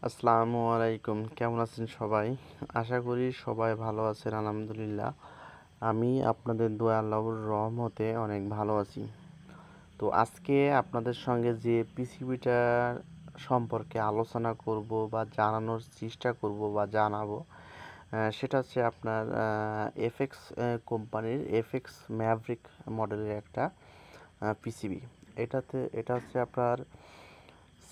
আসসালামু আলাইকুম, কেমন আছেন সবাই? আশা করি সবাই ভালো আছেন। আলহামদুলিল্লাহ, আমি আপনাদের দোয়া আল্লাহর রহমতে অনেক ভালো আছি। তো আজকে আপনাদের সঙ্গে যে পিসিবিটার সম্পর্কে আলোচনা করব বা জানানোর চেষ্টা করব বা জানাবো, সেটা হচ্ছে আপনার এফএক্স কোম্পানির এফএক্স ম্যাভরিক মডেলের একটা পিসিবি। এটা হচ্ছে আপনার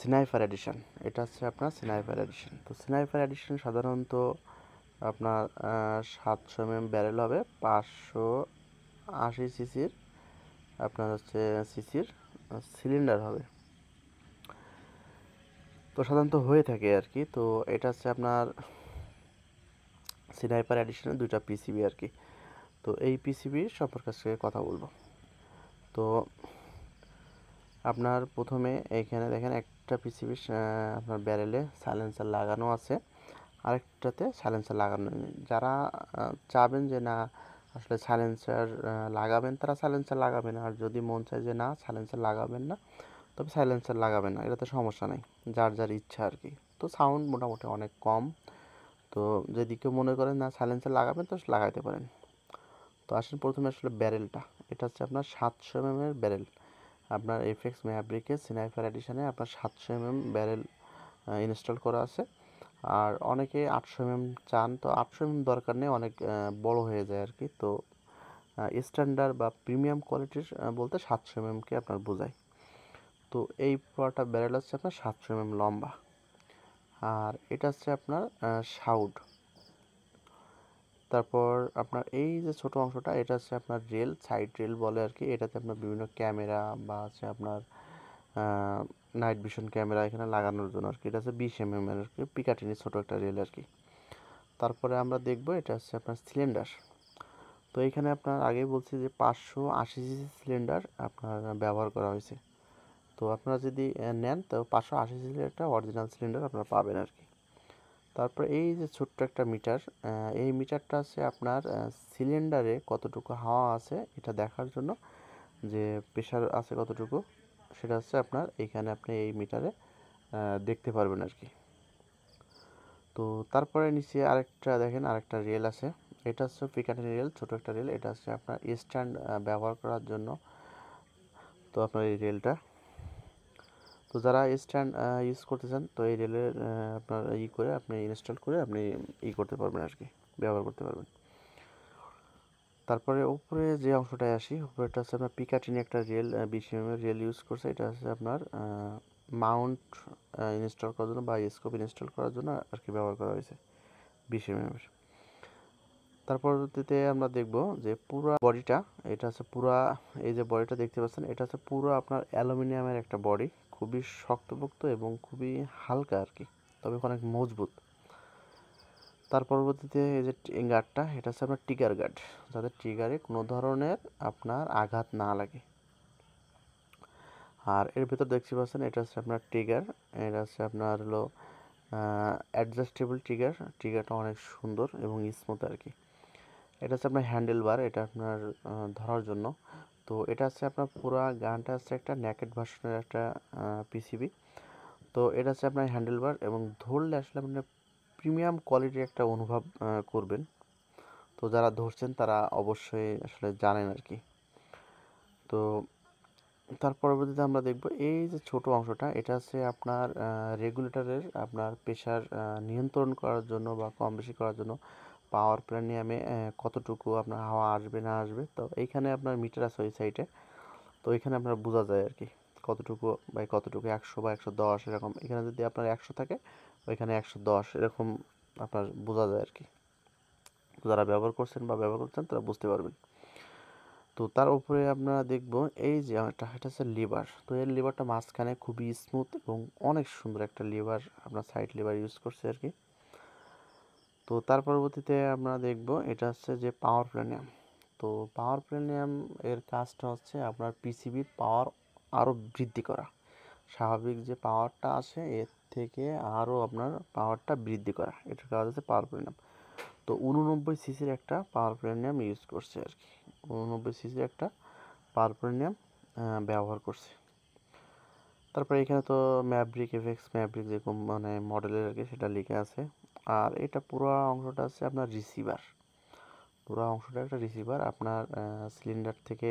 স্নাইপার এডিশন। এটা হচ্ছে আপনার স্নাইপার এডিশন। তো স্নাইপার এডিশন সাধারণত আপনার 700 ব্যারেল হবে, 580 সিসির আপনার হচ্ছে সিসির সিলিন্ডার হবে। তো সাধারণত হয়ে থাকে আর কি। তো এটা হচ্ছে আপনার স্নাইপার এডিশনের দুইটা পিসিবি আর কি। তো এই পিসিবির সম্পর্কে আজকে কথা বলবো। তো আপনার প্রথমে এইখানে দেখেন একটা পিসিবি আপনার ব্যারেলে সাইলেন্সার লাগানো আছে, আরেকটাতে সাইলেন্সার লাগানো নেই। যারা চাবেন যে না আসলে সাইলেন্সার লাগাবেন, তারা সাইলেন্সার লাগাবেন। আর যদি মন চায় যে না সাইলেন্সার লাগাবেন না, তবে সাইলেন্সার লাগাবেন না, এটাতে সমস্যা নেই, যার যার ইচ্ছা আর কি। তো সাউন্ড মোটামুটি অনেক কম। তো যদি কেউ মনে করেন না সাইলেন্সার লাগাবেন, তো লাগাইতে পারেন। তো আসেন প্রথমে আসলে ব্যারেলটা। এটা হচ্ছে আপনার 700 ব্যারেল। আপনার এফএক্স ম্যাভরিকের স্নাইপার এডিশনে আপনার 700 ব্যারেল ইনস্টল করা আছে। আর অনেকে 800 চান, তো 800 দরকার নেই, অনেক বড় হয়ে যায় আর কি। তো স্ট্যান্ডার্ড বা প্রিমিয়াম কোয়ালিটির বলতে 700 কে আপনার বোঝায়। তো এই পুরোটা ব্যারেল হচ্ছে আপনার 700 লম্বা। আর এটা হচ্ছে আপনার শাউড। তারপর আপনার এই যে ছোট অংশটা, এটা হচ্ছে আপনার রেল, সাইড রেল বলে আর কি। এটাতে আপনার বিভিন্ন ক্যামেরা বা হচ্ছে আপনার নাইট ভিশন ক্যামেরা এখানে লাগানোর জন্য আর কি। এটা হচ্ছে 20 এর আর কি, পিকাটিনি ছোট একটা রেল আর কি। তারপরে আমরা দেখব এটা হচ্ছে আপনার সিলিন্ডার। তো এখানে আপনার আগেই বলছি যে 580 সিসি সিলিন্ডার আপনার ব্যবহার করা হয়েছে। তো আপনারা যদি নেন, তো 580 সিসির একটা অরিজিনাল সিলিন্ডার আপনারা পাবেন আর কি। তারপর এই যে ছোট্ট একটা মিটার, এই মিটারটা আছে আপনার সিলিন্ডারে কতটুকু হাওয়া আছে এটা দেখার জন্য, যে প্রেশার আছে কতটুকু, সেটা হচ্ছে আপনার এইখানে আপনি এই মিটারে দেখতে পারবেন আর কি। তো তারপরে নিচে আরেকটা দেখেন, আরেকটা রেল আছে। এটা হচ্ছে পিকাটিনি রেল, ছোট একটা রেল। এটা হচ্ছে আপনার স্ট্যান্ড ব্যবহার করার জন্য। তো আপনার এই রেলটা, তো যারা স্ট্যান্ড ইউজ করতে চান, তো এই রেলের আপনার করে আপনি ইনস্টল করে আপনি করতে পারবেন আর কি, ব্যবহার করতে পারবেন। তারপরে উপরে যে অংশটায় আসি, উপরেটা হচ্ছে আপনার পিকাটিনি একটা রেল, 20 রেল ইউজ করছে। এটা হচ্ছে আপনার মাউন্ট ইনস্টল করার জন্য বা স্কোপ ইনস্টল করার জন্য আর কি ব্যবহার করা হয়েছে, 20 তার পরবর্তীতে আমরা দেখব যে পুরা বডিটা, এটা হচ্ছে পুরা, এই যে বডিটা দেখতে পাচ্ছেন, এটা হচ্ছে পুরো আপনার অ্যালুমিনিয়ামের একটা বডি, খুবই শক্তপোক্ত এবং খুবই হালকা আর কি, তবে অনেক মজবুত। তার পরবর্তীতে এই যে গার্ডটা, এটা হচ্ছে আপনার ট্রিগার গার্ড, যাতে ট্রিগারে কোনো ধরনের আপনার আঘাত না লাগে। আর এর ভিতর দেখতে পাচ্ছেন এটা হচ্ছে আপনার ট্রিগার। এটা হচ্ছে আপনার হলো অ্যাডজাস্টেবল ট্রিগার। ট্রিগারটা অনেক সুন্দর এবং স্মুথ আর কি। এটা হচ্ছে আপনার হ্যান্ডেল বার, এটা আপনার ধরার জন্য। তো এটা হচ্ছে আপনার পুরো গানটা হচ্ছে একটা নেকেড ভার্সনের একটা পিসিবি। তো এটা হচ্ছে আপনার হ্যান্ডেল বার, এবং ধরলে আসলে আপনি প্রিমিয়াম কোয়ালিটির একটা অনুভব করবেন। তো যারা ধরছেন তারা অবশ্যই আসলে জানেন আর কি। তো তার পরবর্তীতে আমরা দেখব এই যে ছোট অংশটা, এটা হচ্ছে আপনার রেগুলেটরের আপনার প্রেশার নিয়ন্ত্রণ করার জন্য বা কম বেশি করার জন্য, পাওয়ার প্ল্যানিয়ামে কতটুকু আপনার হাওয়া আসবে না আসবে। তো এইখানে আপনার মিটার আছে ওই সাইডে। তো এখানে আপনার বোঝা যায় আর কি কতটুকু বাই কতটুকু, 100 বা 110 এরকম। এখানে যদি আপনার 100 থাকে, ওইখানে 110 এরকম আপনার বোঝা যায় আর কি। তো যারা ব্যবহার করছেন বা ব্যবহার করছেন তারা বুঝতে পারবেন। তো তার উপরে আপনারা দেখব এই যে এটা হচ্ছে লিভার। তো এর লিভারটা মাঝখানে খুবই স্মুথ এবং অনেক সুন্দর একটা লিভার, আপনার সাইড লিভার ইউজ করছে আর কি। তো তার পরবর্তীতে আমরা দেখব এটা হচ্ছে যে পাওয়ার প্ল্যানিয়াম। তো পাওয়ার প্ল্যানিয়াম এর কাজটা হচ্ছে আপনার পিসিবির পাওয়ার আরও বৃদ্ধি করা, স্বাভাবিক যে পাওয়ারটা আসে এর থেকে আরও আপনার পাওয়ারটা বৃদ্ধি করা, এটার কাজ হচ্ছে পাওয়ার প্ল্যানিয়াম। তো 89 সিসির একটা পাওয়ার প্ল্যানিয়াম ইউজ করছে আর কি, 89 সিসির একটা পাওয়ার প্ল্যানিয়াম ব্যবহার করছে। তারপরে এখানে তো ম্যাভরিক এফএক্স ম্যাভরিক যেরকম মানে মডেলের আর কি সেটা লেখা আছে। আর এটা পুরো অংশটা আছে আপনার রিসিভার, পুরো অংশটা একটা রিসিভার। আপনার সিলিন্ডার থেকে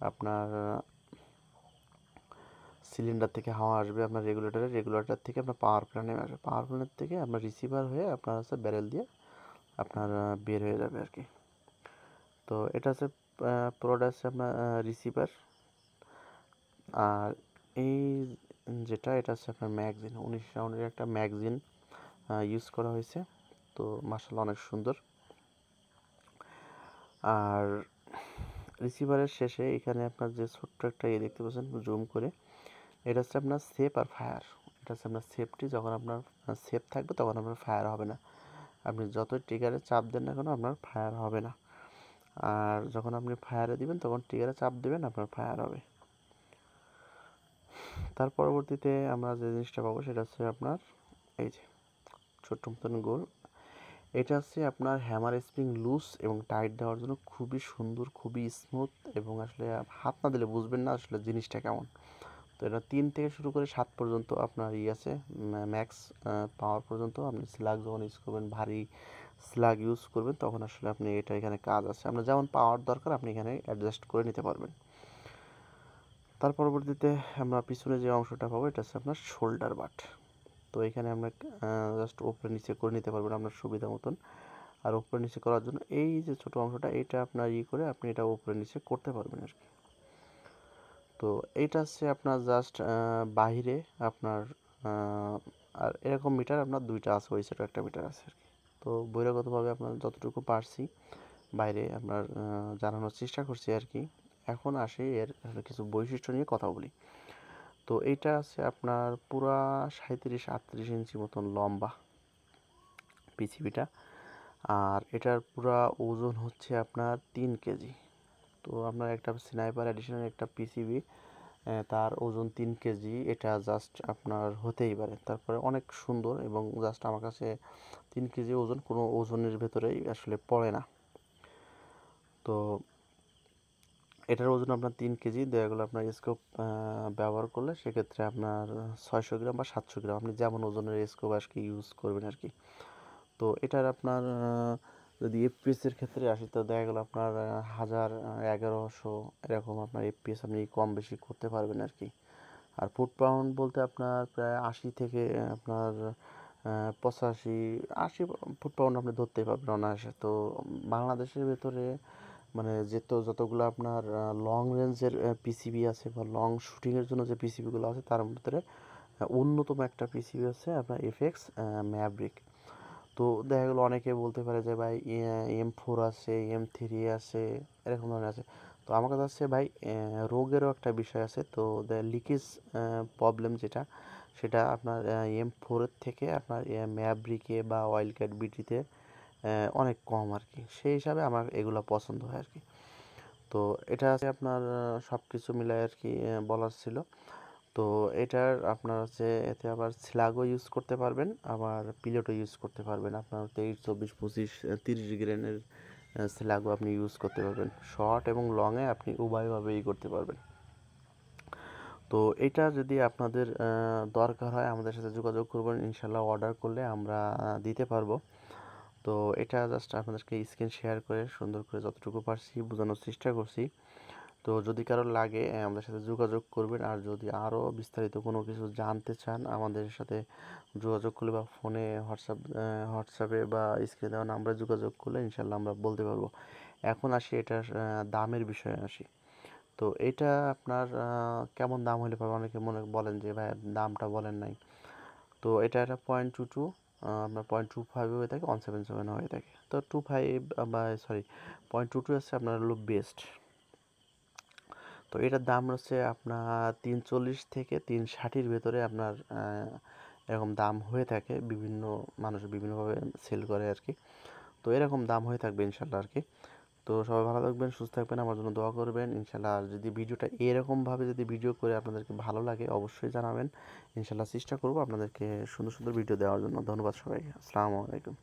আপনার সিলিন্ডার থেকে হাওয়া আসবে আপনার রেগুলেটরে, রেগুলেটর থেকে আপনার পাওয়ার প্ল্যানে আসবে, পাওয়ার প্ল্যানের থেকে আপনার রিসিভার হয়ে আপনার হচ্ছে ব্যারেল দিয়ে আপনার বের হয়ে যাবে আর কি। তো এটা হচ্ছে পুরোটা হচ্ছে আপনার রিসিভার। আর এই যেটা এটা হচ্ছে আপনার ম্যাগজিন, 19 রাউন্ডের একটা ম্যাগজিন ইউজ করা হয়েছে। তো মাশাআল্লাহ অনেক সুন্দর। আর রিসিভারের শেষে এখানে আপনার যে ছোট্ট একটা ইয়ে দেখতে পাচ্ছেন জুম করে, এটা হচ্ছে আপনার সেফ আর ফায়ার। এটা হচ্ছে আপনার সেফটি, যখন আপনার সেফ থাকবে তখন আপনার ফায়ার হবে না। আপনি যতই ট্রিগারে চাপ দেন না কেন আপনার ফায়ার হবে না। আর যখন আপনি ফায়ারে দিবেন তখন ট্রিগারে চাপ দেবেন আপনার ফায়ার হবে। তার পরবর্তীতে আমরা যে জিনিসটা পাবো সেটা হচ্ছে আপনার এই যে ছোট্ট মতন গোল। এটা হচ্ছে আপনার হ্যামার স্প্রিং লুজ এবং টাইট দেওয়ার জন্য খুবই সুন্দর, খুবই স্মুথ, এবং আসলে হাত না দিলে বুঝবেন না আসলে জিনিসটা কেমন। তো এটা 3 থেকে শুরু করে 7 পর্যন্ত আপনার আছে ম্যাক্স পাওয়ার পর্যন্ত। আপনি স্লাগ যখন ইউজ করবেন, ভারী স্লাগ ইউজ করবেন, তখন আসলে আপনি এটা এখানে কাজ আছে, আপনার যেমন পাওয়ার দরকার আপনি এখানে অ্যাডজাস্ট করে নিতে পারবেন। তার পরবর্তীতে আমরা পিছনে যে অংশটা পাবো এটা হচ্ছে আপনার শোল্ডার বাট। তো এখানে আমরা জাস্ট উপরে নিচে করে নিতে পারবেন আপনার সুবিধা মতন। আর উপরে নিচে করার জন্য এই যে ছোটো অংশটা এটা আপনার করে আপনি এটা উপরে নিচে করতে পারবেন আর কি। তো এইটা হচ্ছে আপনার জাস্ট বাহিরে আপনার আর এরকম মিটার আপনার দুইটা আছে, ওই সাইডে একটা মিটার আছে আর কি। তো বহিরাগতভাবে আপনার যতটুকু পারছি বাইরে আপনার জানানোর চেষ্টা করছি আর কি। এখন আসি এর কিছু বৈশিষ্ট্য নিয়ে কথা বলি। তো এইটা আছে আপনার পুরা 37-38 ইঞ্চি মতন লম্বা পিসিবিটা। আর এটার পুরা ওজন হচ্ছে আপনার 3 কেজি। তো আপনার একটা স্নাইপার এডিশনের একটা পিসিবি তার ওজন 3 কেজি, এটা জাস্ট আপনার হতেই পারে। তারপরে অনেক সুন্দর, এবং জাস্ট আমার কাছে 3 কেজি ওজন কোনো ওজনের ভেতরেই আসলে পড়ে না। তো এটার ওজন আপনার 3 কেজি, দেখা গেলো আপনার স্কোপ ব্যবহার করলে সেক্ষেত্রে আপনার 600 গ্রাম বা 700 গ্রাম, আপনি যেমন ওজনের স্কোপ আর কি ইউজ করবেন আর কি। তো এটার আপনার যদি এফপিএসের ক্ষেত্রে আসি, তো দেখা গেলো আপনার 1000, 1100 এরকম আপনার এফপিএস আপনি কম বেশি করতে পারবেন আর কি। আর ফুট পাউন্ড বলতে আপনার প্রায় 80 থেকে আপনার 85-80 ফুট পাউন্ড আপনি ধরতেই পারবেন অনায়াসে। তো বাংলাদেশের ভেতরে মানে যতগুলো আপনার লং রেঞ্জের পিসিবি আছে বা লং শুটিংয়ের জন্য যে পিসিবিগুলো আছে তার ভিতরে অন্যতম একটা পিসিবি হচ্ছে আপনার এফএক্স ম্যাভরিক। তো দেখা গেলো অনেকে বলতে পারে যে ভাই M4 আছে, M3 আছে, এরকম ধরনের আছে। তো আমার কথা হচ্ছে ভাই রোগেরও একটা বিষয় আছে। তো লিকেজ প্রবলেম যেটা, সেটা আপনার M4-এর থেকে আপনার ম্যাভরিকে বা ওয়াইল্ডক্যাট বিটিতে অনেক কম আর কি। সেই হিসাবে আমার এগুলো পছন্দ হয় আর কি। তো এটা আছে আপনার সব কিছু মিলাই আর কি বলার ছিল। তো এটার আপনার হচ্ছে এতে আবার স্লাগও ইউজ করতে পারবেন, আবার পিলেটও ইউজ করতে পারবেন। আপনার 23, 24, 25, 30 গ্রেনের স্লাগও আপনি ইউজ করতে পারবেন। শর্ট এবং লংয়ে আপনি উভয়ভাবেই করতে পারবেন। তো এটা যদি আপনাদের দরকার হয় আমাদের সাথে যোগাযোগ করবেন, ইনশাল্লাহ অর্ডার করলে আমরা দিতে পারবো। তো এটা জাস্ট আপনাদেরকে স্ক্রিন শেয়ার করে সুন্দর করে যতটুকু পারছি বোঝানোর চেষ্টা করছি। তো যদি কারো লাগে আমাদের সাথে যোগাযোগ করবেন। আর যদি আরও বিস্তারিত কোনো কিছু জানতে চান আমাদের সাথে যোগাযোগ করলে বা ফোনে হোয়াটসঅ্যাপে বা স্ক্রিনে দেওয়া নাম্বারে যোগাযোগ করলে ইনশাল্লাহ আমরা বলতে পারবো। এখন আসি এটার দামের বিষয়ে আসি। তো এটা আপনার কেমন দাম হলে পাবে, অনেকে মনে বলেন যে ভাই দামটা বলেন নাই। তো এটা একটা 0.22 আপনার 0.25 হয়ে থাকে, 177 হয়ে থাকে। তো 25 বা সরি 0.22 হচ্ছে আপনার হলো বেস্ট। তো এটার দাম হচ্ছে আপনার 340 থেকে 360-র ভেতরে আপনার এরকম দাম হয়ে থাকে। বিভিন্ন মানুষ বিভিন্নভাবে সেল করে আর কি। তো এরকম দাম হয়ে থাকবে ইনশাল্লাহ আর কি। তো সবাই ভালো থাকবেন, সুস্থ থাকবেন, আমার জন্য দোয়া করবেন ইনশাল্লাহ। আর যদি ভিডিওটা এরকমভাবে যদি ভিডিও করে আপনাদেরকে ভালো লাগে অবশ্যই জানাবেন। ইনশাল্লাহ চেষ্টা করব আপনাদেরকে সুন্দর সুন্দর ভিডিও দেওয়ার জন্য। ধন্যবাদ সবাইকে। আসসালামু আলাইকুম।